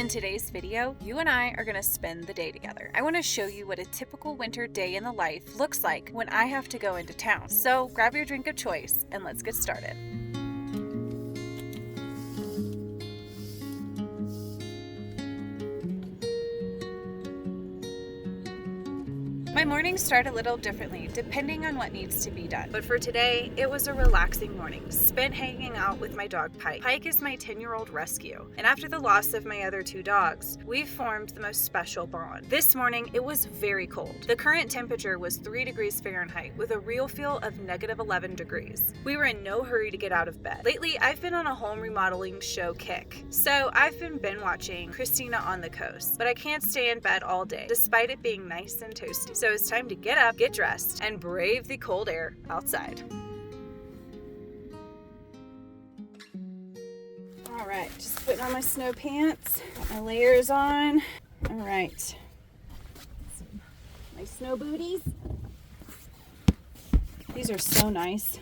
In today's video, you and I are going to spend the day together. I want to show you what a typical winter day in the life looks like when I have to go into town. So grab your drink of choice and let's get started. My mornings start a little differently depending on what needs to be done. But for today, it was a relaxing morning, spent hanging out with my dog Pike. Pike is my 10-year-old rescue, and after the loss of my other two dogs, we've formed the most special bond. This morning, it was very cold. The current temperature was 3 degrees Fahrenheit with a real feel of -11 degrees. We were in no hurry to get out of bed. Lately, I've been on a home remodeling show kick, so I've been binge watching Casita on the Coast, but I can't stay in bed all day, despite it being nice and toasty. So it's time to get up, get dressed, and brave the cold air outside. All right, just putting on my snow pants, got my layers on. All right, my snow booties. These are so nice.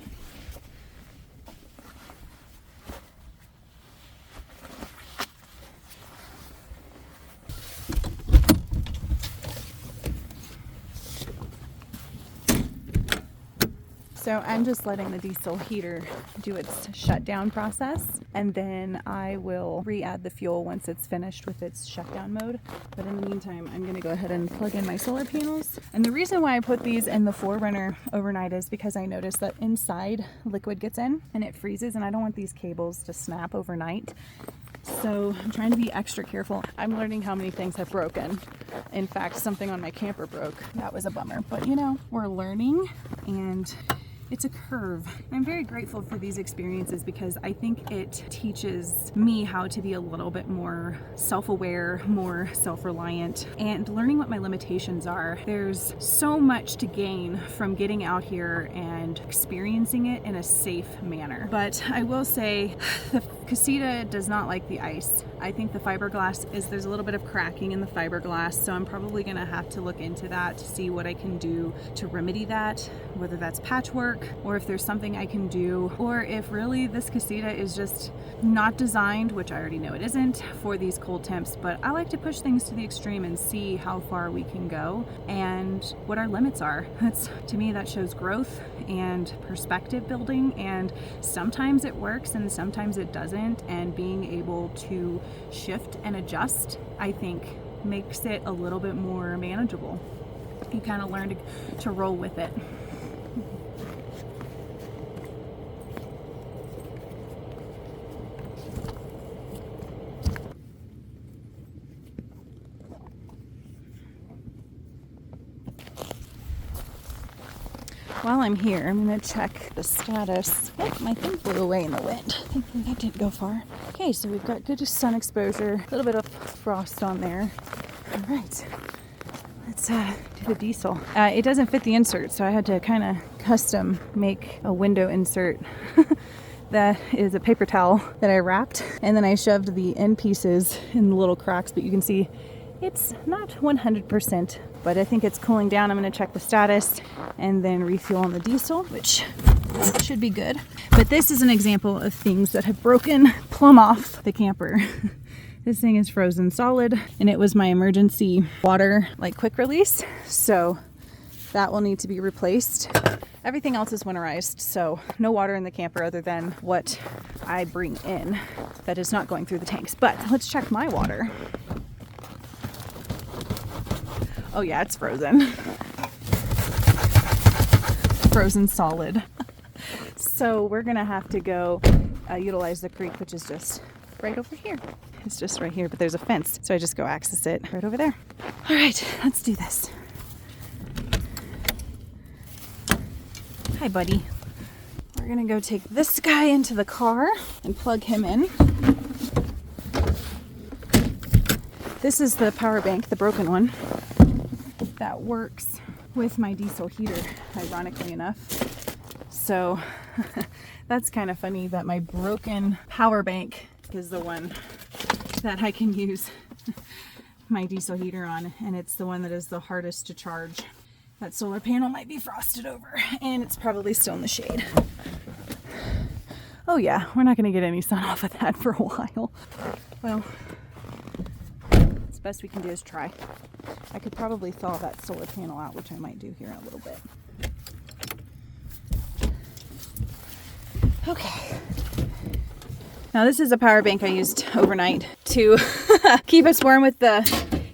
So I'm just letting the diesel heater do its shutdown process, and then I will re-add the fuel once it's finished with its shutdown mode. But in the meantime, I'm going to go ahead and plug in my solar panels. And the reason why I put these in the 4Runner overnight is because I noticed that inside liquid gets in and it freezes, and I don't want these cables to snap overnight. So I'm trying to be extra careful. I'm learning how many things have broken. In fact, something on my camper broke. That was a bummer. But you know, we're learning, and it's a curve. I'm very grateful for these experiences because I think it teaches me how to be a little bit more self-aware, more self-reliant, and learning what my limitations are. There's so much to gain from getting out here and experiencing it in a safe manner. But I will say, the Casita does not like the ice. I think the fiberglass there's a little bit of cracking in the fiberglass, so I'm probably gonna have to look into that to see what I can do to remedy that, whether that's patchwork or if there's something I can do, or if really this Casita is just not designed, which I already know it isn't, for these cold temps. But I like to push things to the extreme and see how far we can go and what our limits are. To me, that shows growth and perspective building, and sometimes it works and sometimes it doesn't, and being able to shift and adjust, I think, makes it a little bit more manageable. You kind of learn to roll with it. While I'm here, I'm going to check the status. Oh, my thing blew away in the wind. I think that didn't go far. Okay, so we've got good sun exposure, a little bit of frost on there. All right, let's do the diesel. It doesn't fit the insert, so I had to kind of custom make a window insert. That is a paper towel that I wrapped, and then I shoved the end pieces in the little cracks, but you can see it's not 100%, but I think it's cooling down. I'm going to check the status and then refuel on the diesel, which should be good. But this is an example of things that have broken plumb off the camper. This thing is frozen solid, and it was my emergency water, like quick release. So that will need to be replaced. Everything else is winterized, so no water in the camper other than what I bring in that is not going through the tanks. But let's check my water. Oh yeah, it's frozen. Frozen solid. So we're gonna have to go utilize the creek, which is just right over here. It's just right here, but there's a fence, so I just go access it right over there. All right, let's do this. Hi, buddy. We're gonna go take this guy into the car and plug him in. This is the power bank, the broken one, that works with my diesel heater, ironically enough. So that's kind of funny that my broken power bank is the one that I can use my diesel heater on, and it's the one that is the hardest to charge. That solar panel might be frosted over, and it's probably still in the shade. Oh yeah, we're not going to get any sun off of that for a while. Well, best we can do is try. I could probably thaw that solar panel out, which I might do here in a little bit. Okay. Now this is a power bank I used overnight to keep us warm with the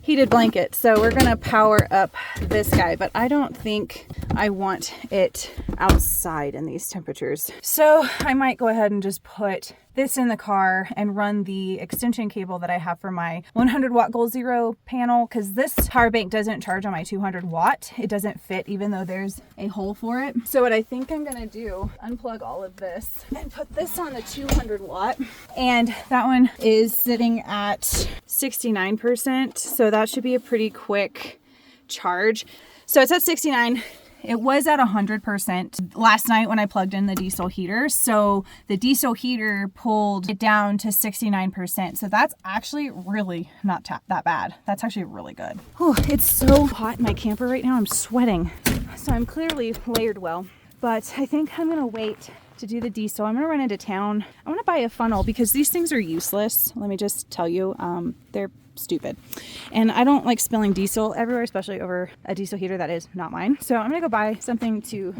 heated blanket. So we're gonna power up this guy, but I don't think I want it outside in these temperatures. So I might go ahead and just put this in the car and run the extension cable that I have for my 100 watt Goal Zero panel, because this power bank doesn't charge on my 200 watt. It doesn't fit even though there's a hole for it. So what I think I'm gonna do, unplug all of this and put this on the 200 watt. And that one is sitting at 69%. So that should be a pretty quick charge. So it's at 69. It was at 100% last night when I plugged in the diesel heater. So the diesel heater pulled it down to 69%. So that's actually really not that bad. That's actually really good. Oh, it's so hot in my camper right now. I'm sweating. So I'm clearly layered well, but I think I'm gonna wait to do the diesel. I'm gonna run into town. I wanna buy a funnel because these things are useless. Let me just tell you, they're stupid. And I don't like spilling diesel everywhere, especially over a diesel heater that is not mine. So I'm gonna go buy something to,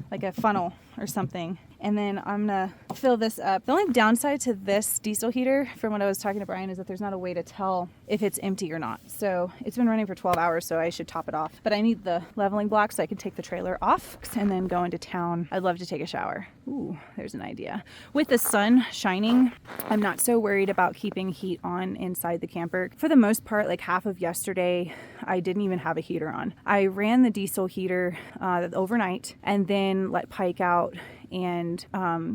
like a funnel or something, and then I'm gonna fill this up. The only downside to this diesel heater, from what I was talking to Brian, is that there's not a way to tell if it's empty or not. So it's been running for 12 hours, so I should top it off. But I need the leveling block so I can take the trailer off and then go into town. I'd love to take a shower. Ooh, there's an idea. With the sun shining, I'm not so worried about keeping heat on inside the camper. For the most part, like half of yesterday, I didn't even have a heater on. I ran the diesel heater overnight and then let Pike out, and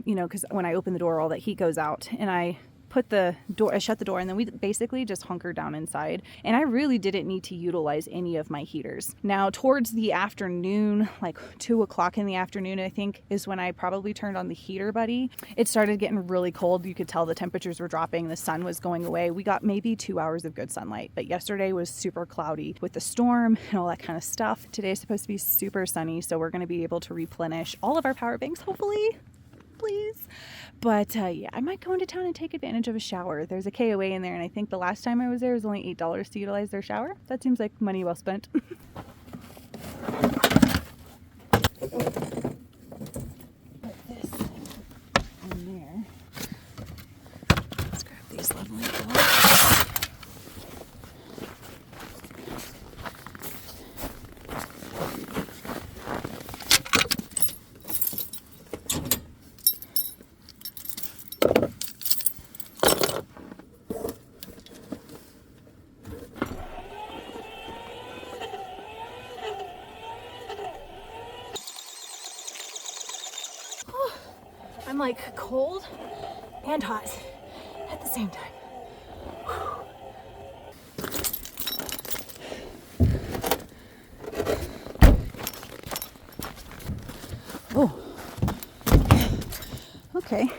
you know, because when I open the door, all that heat goes out, and I shut the door, and then we basically just hunkered down inside. And I really didn't need to utilize any of my heaters. Now, towards the afternoon, like 2 o'clock in the afternoon, I think, is when I probably turned on the heater buddy. It started getting really cold. You could tell the temperatures were dropping. The sun was going away. We got maybe 2 hours of good sunlight, but yesterday was super cloudy with the storm and all that kind of stuff. Today is supposed to be super sunny, so we're going to be able to replenish all of our power banks, hopefully. Please. But yeah, I might go into town and take advantage of a shower. There's a KOA in there, and I think the last time I was there was only $8 to utilize their shower. That seems like money well spent. Put this in there. Let's grab these leveling blocks. I'm like cold and hot at the same time. Oh, okay.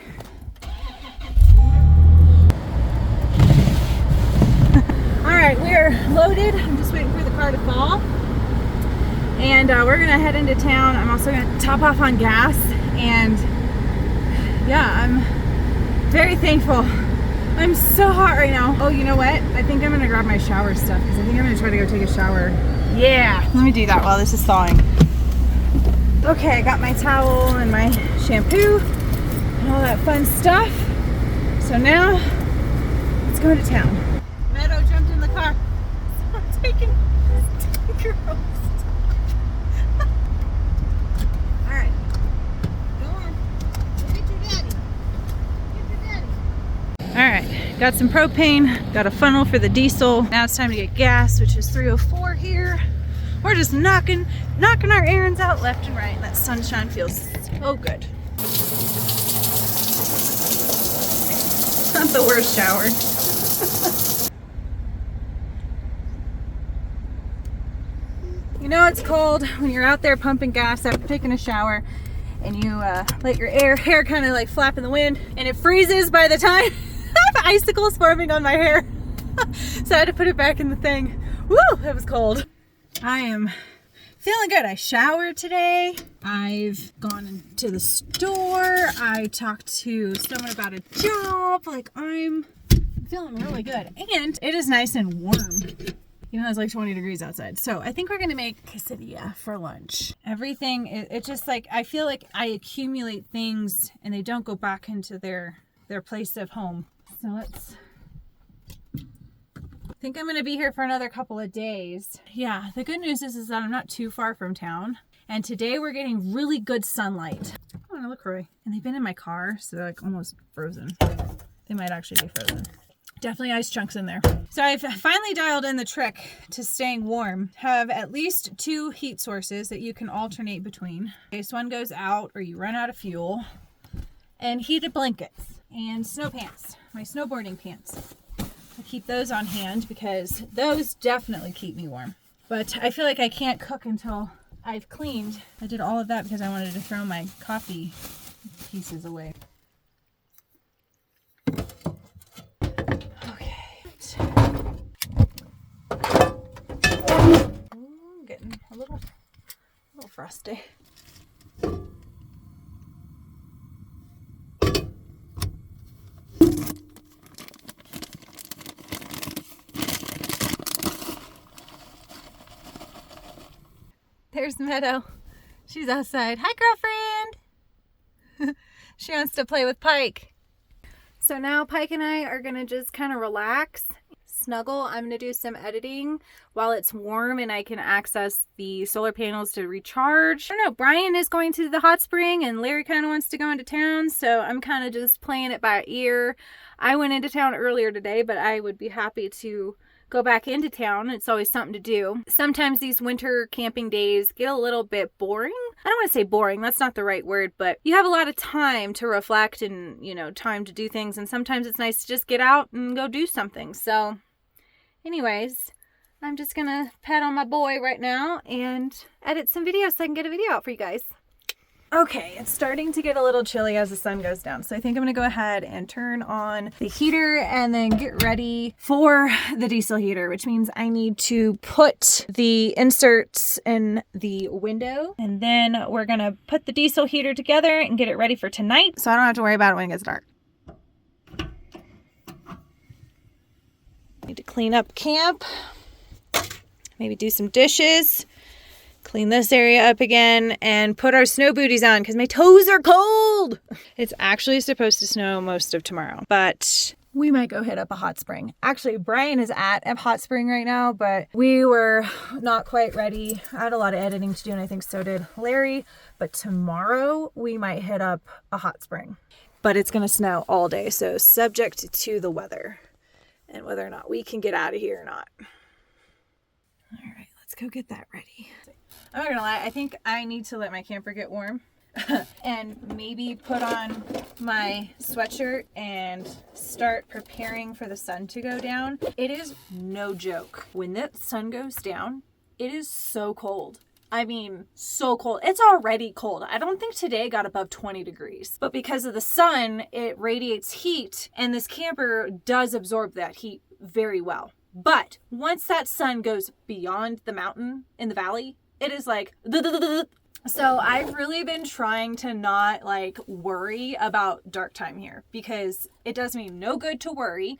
All right, we're loaded. I'm just waiting for the car to fall. And we're gonna head into town. I'm also gonna top off on gas, and yeah, I'm very thankful. I'm so hot right now. Oh, you know what? I think I'm gonna grab my shower stuff, because I think I'm gonna try to go take a shower. Yeah, let me do that while this is thawing. Okay, I got my towel and my shampoo and all that fun stuff. So now, let's go to town. Meadow jumped in the car. So I'm taking girls. Alright. Go on. Go get your daddy. Get your daddy. Alright, got some propane, got a funnel for the diesel. Now it's time to get gas, which is 304 here. We're just knocking our errands out left and right. That sunshine feels so good. Not the worst shower. You know it's cold when you're out there pumping gas after taking a shower, and you let your hair kind of like flap in the wind, and it freezes by the time I have icicles forming on my hair. So I had to put it back in the thing. Woo, it was cold. I am feeling good. I showered today. I've gone to the store. I talked to someone about a job. Like, I'm feeling really good. And it is nice and warm. Even though it's like 20 degrees outside. So I think we're going to make quesadilla for lunch. Everything, it's just like, I feel like I accumulate things and they don't go back into their place of home. So let's, I think I'm going to be here for another couple of days. Yeah, the good news is that I'm not too far from town. And today we're getting really good sunlight. Oh, and LaCroix. And they've been in my car, so they're like almost frozen. They might actually be frozen. Definitely ice chunks in there. So I've finally dialed in the trick to staying warm. Have at least 2 heat sources that you can alternate between in case one goes out or you run out of fuel. And heated blankets and snow pants, my snowboarding pants. I keep those on hand because those definitely keep me warm. But I feel like I can't cook until I've cleaned. I did all of that because I wanted to throw my coffee pieces away. Getting a little frosty. There's Meadow. She's outside. Hi, girlfriend. She wants to play with Pike. So now Pike and I are gonna just kind of relax, snuggle. I'm gonna do some editing while it's warm and I can access the solar panels to recharge. I don't know, Brian is going to the hot spring and Larry kind of wants to go into town, so I'm kind of just playing it by ear. I went into town earlier today, but I would be happy to go back into town. It's always something to do. Sometimes these winter camping days get a little bit boring. I don't want to say boring, that's not the right word, but you have a lot of time to reflect and, you know, time to do things, and sometimes it's nice to just get out and go do something. So anyways, I'm just gonna pet on my boy right now and edit some videos so I can get a video out for you guys. Okay, it's starting to get a little chilly as the sun goes down, so I think I'm gonna go ahead and turn on the heater and then get ready for the diesel heater, which means I need to put the inserts in the window, and then we're gonna put the diesel heater together and get it ready for tonight so I don't have to worry about it when it gets dark. Need to clean up camp, maybe do some dishes, clean this area up again, and put our snow booties on because my toes are cold. It's actually supposed to snow most of tomorrow, but we might go hit up a hot spring. Actually, Brian is at a hot spring right now, but we were not quite ready. I had a lot of editing to do, and I think so did Larry, but tomorrow we might hit up a hot spring. But it's gonna snow all day, so subject to the weather and whether or not we can get out of here or not. All right, let's go get that ready. I'm not gonna lie, I think I need to let my camper get warm and maybe put on my sweatshirt and start preparing for the sun to go down. It is no joke. When that sun goes down, it is so cold. I mean, so cold. It's already cold. I don't think today got above 20 degrees, but because of the sun, it radiates heat, and this camper does absorb that heat very well. But once that sun goes beyond the mountain in the valley, it is like, so I've really been trying to not like worry about dark time here because it does me no good to worry.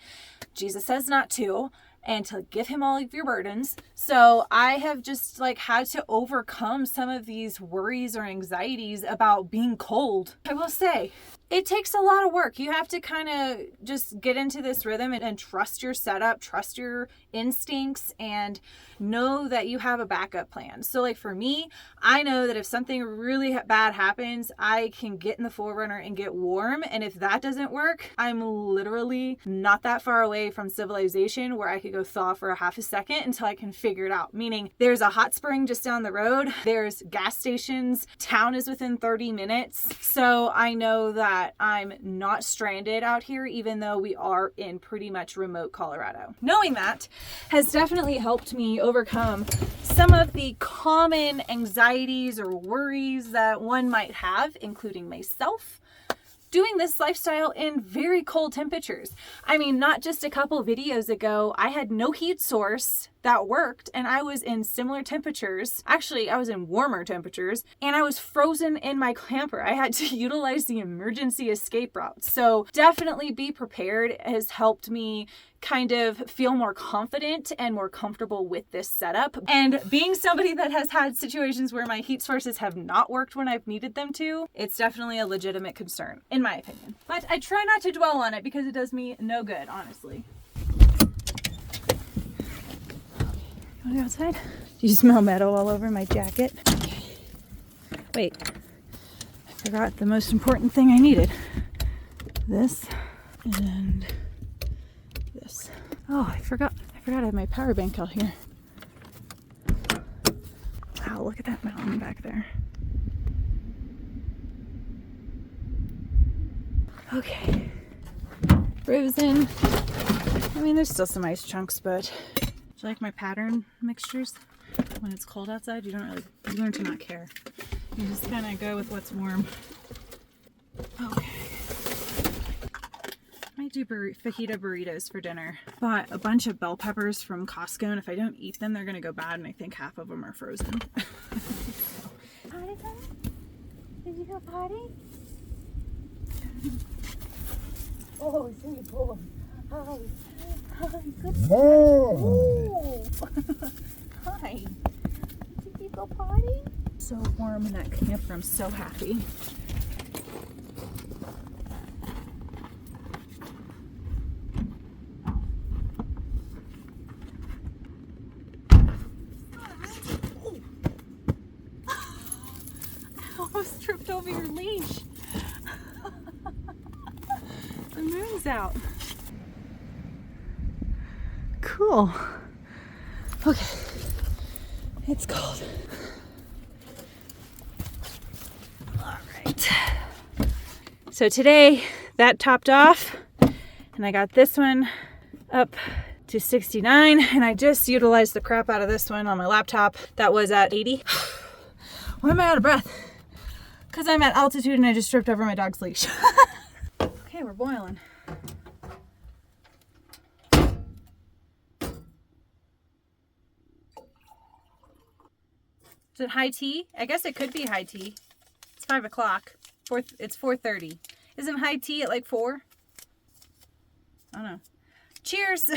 Jesus says not to, and to give him all of your burdens. So I have just like had to overcome some of these worries or anxieties about being cold. I will say, it takes a lot of work. You have to kind of just get into this rhythm and trust your setup, trust your instincts, and know that you have a backup plan. So like for me, I know that if something really bad happens, I can get in the 4Runner and get warm. And if that doesn't work, I'm literally not that far away from civilization where I could go thaw for a half a second until I can figure it out. Meaning there's a hot spring just down the road. There's gas stations. Town is within 30 minutes. So I know that I'm not stranded out here, even though we are in pretty much remote Colorado. Knowing that has definitely helped me overcome some of the common anxieties or worries that one might have, including myself. doing this lifestyle in very cold temperatures. I mean, not just a couple videos ago, I had no heat source that worked and I was in similar temperatures. Actually, I was in warmer temperatures and I was frozen in my camper. I had to utilize the emergency escape route. So definitely be prepared has helped me kind of feel more confident and more comfortable with this setup. And being somebody that has had situations where my heat sources have not worked when I've needed them to, it's definitely a legitimate concern, in my opinion. But I try not to dwell on it because it does me no good, honestly. You wanna go outside? Do you smell metal all over my jacket? Okay. Wait, I forgot the most important thing I needed. This and this. Oh, I forgot I have my power bank out here. Wow, look at that mountain back there. Okay. Frozen. I mean, there's still some ice chunks, but do you like my pattern mixtures? When it's cold outside, you learn to not care. You just kind of go with what's warm. Okay. Might do fajita burritos for dinner. Bought a bunch of bell peppers from Costco, and if I don't eat them, they're gonna go bad, and I think half of them are frozen. Potty time? Did you go potty? Oh, sweet boy. Hi. Hi. Good boy. Hi. Did you go potty? So warm in that camper. I'm so happy. Almost tripped over your leash. The moon's out. Cool. Okay. It's cold. All right. So today that topped off and I got this one up to 69 and I just utilized the crap out of this one on my laptop that was at 80. Why am I out of breath? Because I'm at altitude and I just tripped over my dog's leash. Okay, we're boiling. Is it high tea? I guess it could be high tea. It's 5 o'clock. It's 4:30. Isn't high tea at like 4? I don't know. Cheers!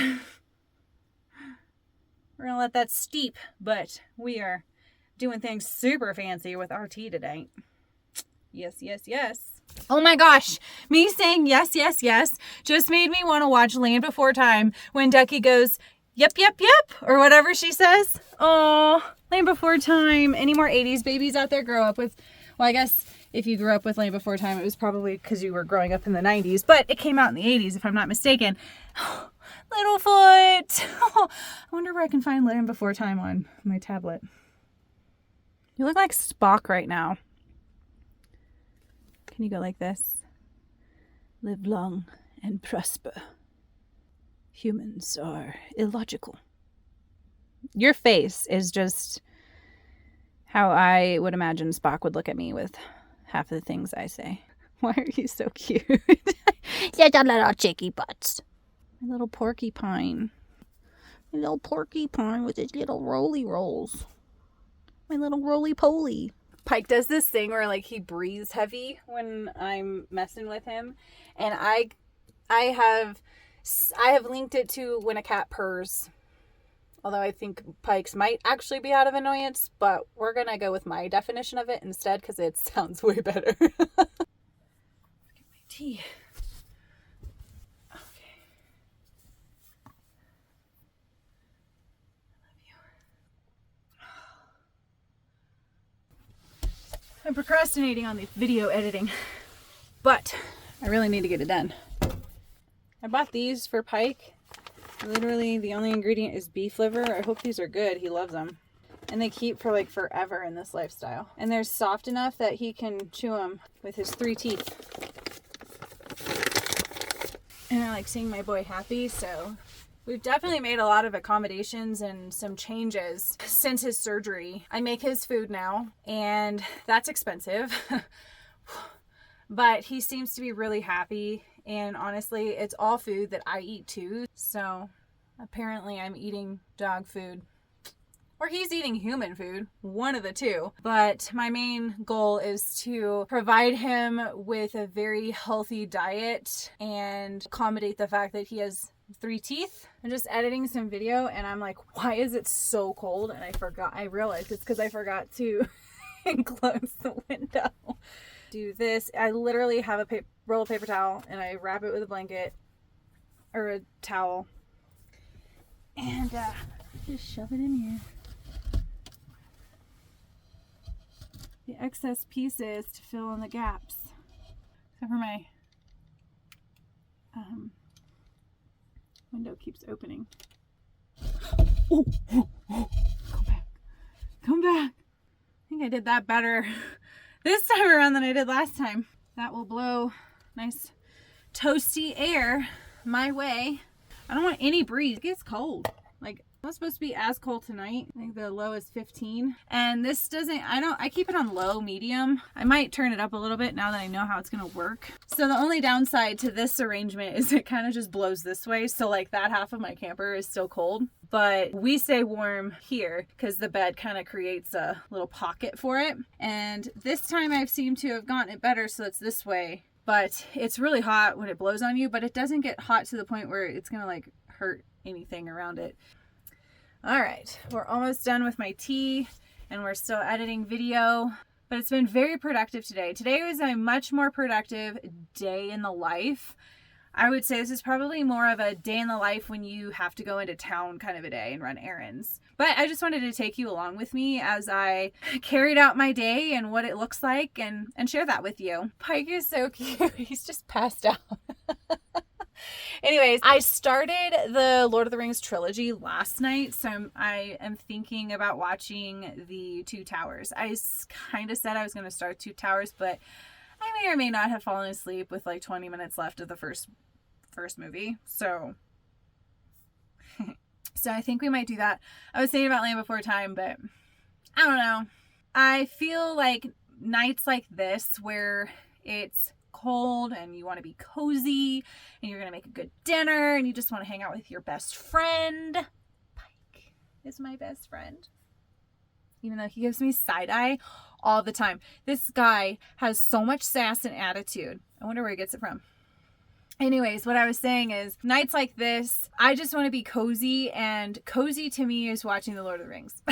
We're gonna let that steep, but we are doing things super fancy with our tea today. Yes, yes, yes. Oh my gosh, me saying yes, yes, yes just made me want to watch Land Before Time when Ducky goes, yep, yep, yep, or whatever she says. Oh, Land Before Time. Any more 80s babies out there grow up with, well, I guess if you grew up with Land Before Time, it was probably because you were growing up in the 90s, but it came out in the 80s, if I'm not mistaken. Littlefoot. I wonder where I can find Land Before Time on my tablet. You look like Spock right now. Can you go like this? Live long and prosper. Humans are illogical. Your face is just how I would imagine Spock would look at me with half the things I say. Why are you so cute? You're a little chicky butts. My little porcupine. My little porcupine with his little roly rolls. My little roly-poly. Pike does this thing where like he breathes heavy when I'm messing with him, and I have linked it to when a cat purrs. Although I think Pike's might actually be out of annoyance, but we're gonna go with my definition of it instead because it sounds way better. Look at my tea. I'm procrastinating on the video editing, but I really need to get it done. I bought these for Pike. Literally, the only ingredient is beef liver. I hope these are good. He loves them. And they keep for like forever in this lifestyle. And they're soft enough that he can chew them with his 3 teeth. And I like seeing my boy happy, so we've definitely made a lot of accommodations and some changes since his surgery. I make his food now, and that's expensive. but he seems to be really happy. And honestly, it's all food that I eat too. So apparently I'm eating dog food, or he's eating human food, one of the two. But my main goal is to provide him with a very healthy diet and accommodate the fact that he has 3 teeth. I'm just editing some video and I'm like, why is it so cold? And I realized it's because I forgot to close the window. Do this. I literally have a roll of paper towel and I wrap it with a blanket or a towel and just shove it in here. The excess pieces to fill in the gaps. Except for my window keeps opening. Oh, oh, oh. Come back. I think I did that better this time around than I did last time. That will blow nice toasty air my way. I don't want any breeze. It gets cold. Like, it's not supposed to be as cold tonight. I think the low is 15. And this doesn't, I keep it on low, medium. I might turn it up a little bit now that I know how it's going to work. So the only downside to this arrangement is it kind of just blows this way. So like that half of my camper is still cold. But we stay warm here because the bed kind of creates a little pocket for it. And this time I've seemed to have gotten it better, so it's this way. But it's really hot when it blows on you, but it doesn't get hot to the point where it's going to like hurt anything around it. All right, we're almost done with my tea and we're still editing video, but it's been very productive today. Today was a much more productive day in the life. I would say this is probably more of a day in the life when you have to go into town kind of a day and run errands. But I just wanted to take you along with me as I carried out my day and what it looks like and share that with you. Pike is so cute. He's just passed out. Anyways, I started the Lord of the Rings trilogy last night, so I am thinking about watching the Two Towers. I kind of said I was going to start Two Towers, but I may or may not have fallen asleep with like 20 minutes left of the first movie. So I think we might do that. I was thinking about Land Before Time, but I don't know. I feel like nights like this where it's cold and you want to be cozy and you're going to make a good dinner and you just want to hang out with your best friend. Pike is my best friend. Even though he gives me side eye all the time. This guy has so much sass and attitude. I wonder where he gets it from. Anyways, what I was saying is nights like this, I just want to be cozy, and cozy to me is watching The Lord of the Rings.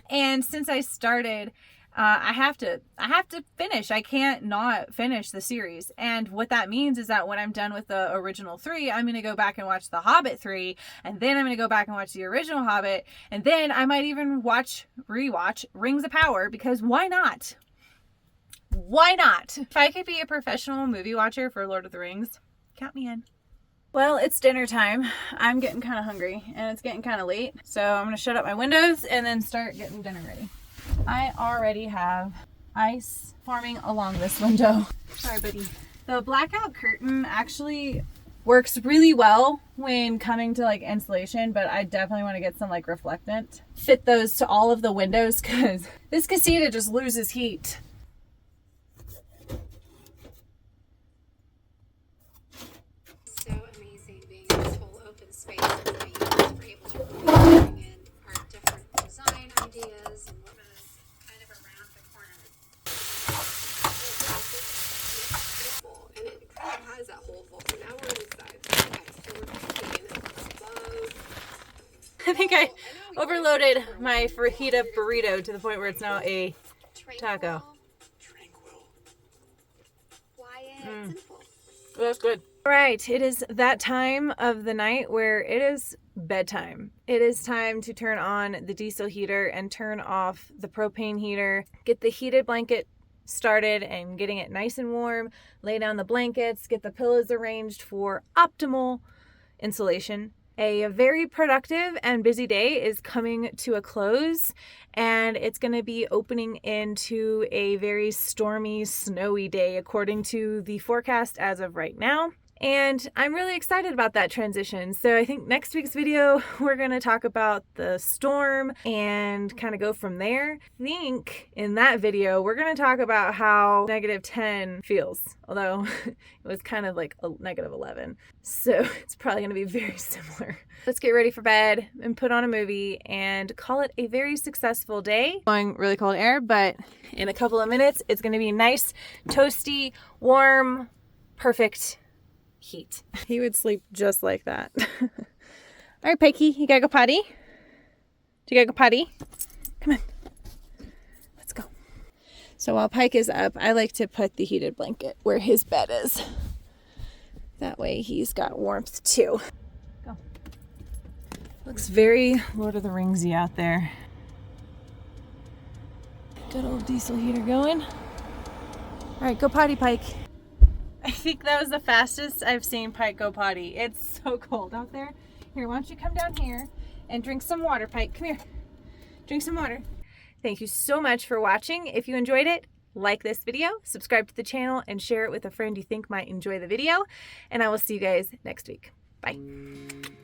And since I started, I have to finish. I can't not finish the series. And what that means is that when I'm done with the original 3, I'm going to go back and watch The Hobbit 3, and then I'm going to go back and watch the original Hobbit, and then I might even rewatch Rings of Power, because why not? Why not? If I could be a professional movie watcher for Lord of the Rings, count me in. Well, it's dinner time. I'm getting kind of hungry and it's getting kind of late. So I'm going to shut up my windows and then start getting dinner ready. I already have ice forming along this window. Sorry, buddy. The blackout curtain actually works really well when coming to like insulation, but I definitely want to get some like reflectant. Fit those to all of the windows because this Casita just loses heat. I think I overloaded my fajita burrito to the point where it's now a taco. Well, that's good. All right, it is that time of the night where it is bedtime. It is time to turn on the diesel heater and turn off the propane heater. Get the heated blanket started and getting it nice and warm. Lay down the blankets, get the pillows arranged for optimal insulation. A very productive and busy day is coming to a close, and it's going to be opening into a very stormy, snowy day according to the forecast as of right now. And I'm really excited about that transition. So I think next week's video, we're going to talk about the storm and kind of go from there. I think in that video, we're going to talk about how -10 feels, although it was kind of like a -11. So it's probably going to be very similar. Let's get ready for bed and put on a movie and call it a very successful day. Going really cold air, but in a couple of minutes, it's going to be nice, toasty, warm, perfect heat. He would sleep just like that. All right, Pikey, you gotta go potty? Do you gotta go potty? Come on. Let's go. So while Pike is up, I like to put the heated blanket where his bed is. That way he's got warmth too. Go. Looks very Lord of the Ringsy out there. Good old diesel heater going. All right, go potty, Pike. I think that was the fastest I've seen Pike go potty. It's so cold out there. Here, why don't you come down here and drink some water, Pike. Come here. Drink some water. Thank you so much for watching. If you enjoyed it, like this video, subscribe to the channel, and share it with a friend you think might enjoy the video. And I will see you guys next week. Bye.